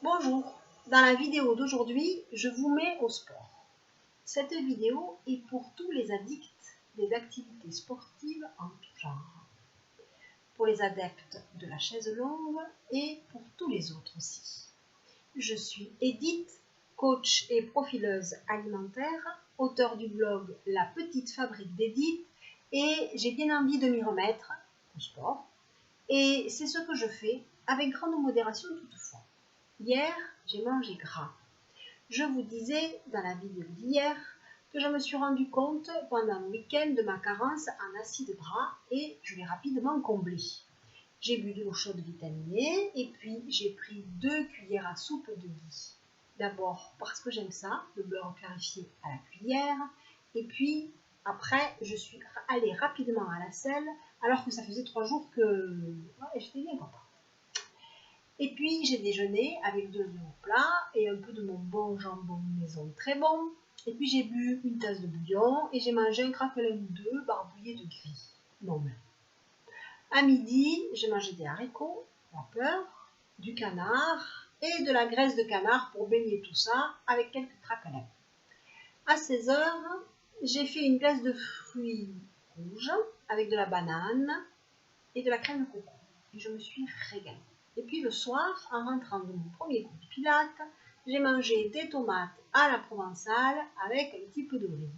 Bonjour, dans la vidéo d'aujourd'hui, je vous mets au sport. Cette vidéo est pour tous les addicts des activités sportives en tout genre, pour les adeptes de la chaise longue et pour tous les autres aussi. Je suis Edith, coach et profileuse alimentaire, auteure du blog La Petite Fabrique d'Edith et j'ai bien envie de m'y remettre au sport et c'est ce que je fais avec grande modération toutefois. Hier, j'ai mangé gras. Je vous disais dans la vidéo d'hier que je me suis rendu compte pendant le week-end de ma carence en acides gras et je l'ai rapidement comblé. J'ai bu de l'eau chaude vitaminée et puis j'ai pris 2 cuillères à soupe de ghee. D'abord parce que j'aime ça, le beurre clarifié à la cuillère, et puis après je suis allée rapidement à la selle alors que ça faisait 3 jours que j'étais bien contente. Et puis j'ai déjeuné avec 2 œufs au plat et un peu de mon bon jambon maison très bon. Et puis j'ai bu une tasse de bouillon et j'ai mangé un craquelin ou deux barbouillé de gris. Non mais. À midi, j'ai mangé des haricots, vapeur, du canard et de la graisse de canard pour baigner tout ça avec quelques craquelins. À 16 h, j'ai fait une glace de fruits rouges avec de la banane et de la crème de coco. Et je me suis régalée. Et puis le soir, en rentrant de mon premier cours de pilates, j'ai mangé des tomates à la provençale avec un petit peu d'olive.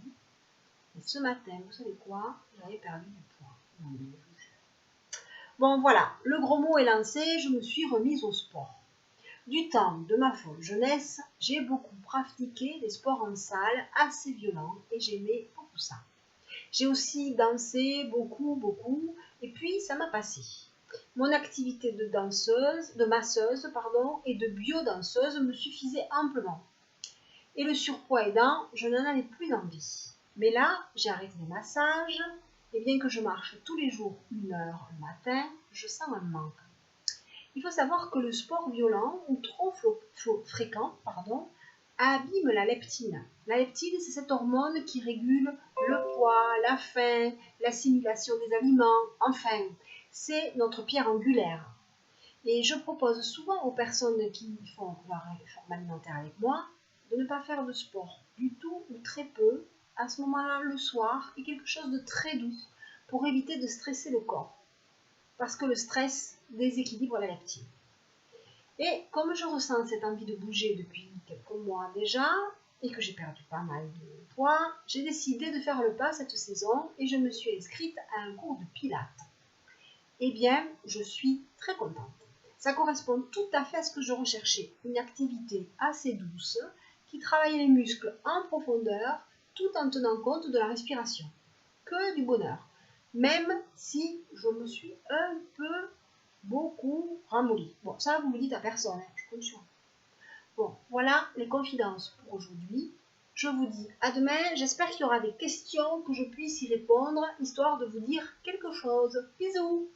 Et ce matin, vous savez quoi? J'avais perdu du poids. Bon voilà, le gros mot est lancé, je me suis remise au sport. Du temps de ma folle jeunesse, j'ai beaucoup pratiqué des sports en salle assez violents et j'aimais beaucoup ça. J'ai aussi dansé beaucoup, et puis ça m'a passé. Mon activité de masseuse et de biodanseuse me suffisait amplement. Et le surpoids aidant, je n'en avais plus envie. Mais là, j'ai arrêté les massages, et bien que je marche tous les jours 1 heure le matin, je sens un manque. Il faut savoir que le sport violent ou trop fréquent abîme la leptine. La leptine, c'est cette hormone qui régule le poids, la faim, l'assimilation des aliments, enfin, c'est notre pierre angulaire. Et je propose souvent aux personnes qui font leur réforme alimentaire avec moi de ne pas faire de sport du tout ou très peu, à ce moment-là le soir, et quelque chose de très doux pour éviter de stresser le corps. Parce que le stress déséquilibre la leptine. Et comme je ressens cette envie de bouger depuis quelques mois déjà, et que j'ai perdu pas mal de poids, j'ai décidé de faire le pas cette saison et je me suis inscrite à un cours de pilates. Eh bien, je suis très contente. Ça correspond tout à fait à ce que je recherchais, une activité assez douce qui travaille les muscles en profondeur tout en tenant compte de la respiration. Que du bonheur, même si je me suis un peu beaucoup ramollie. Bon, ça vous le dites à personne, je compte sur vous. Bon, voilà les confidences pour aujourd'hui. Je vous dis à demain, j'espère qu'il y aura des questions, que je puisse y répondre, histoire de vous dire quelque chose. Bisous!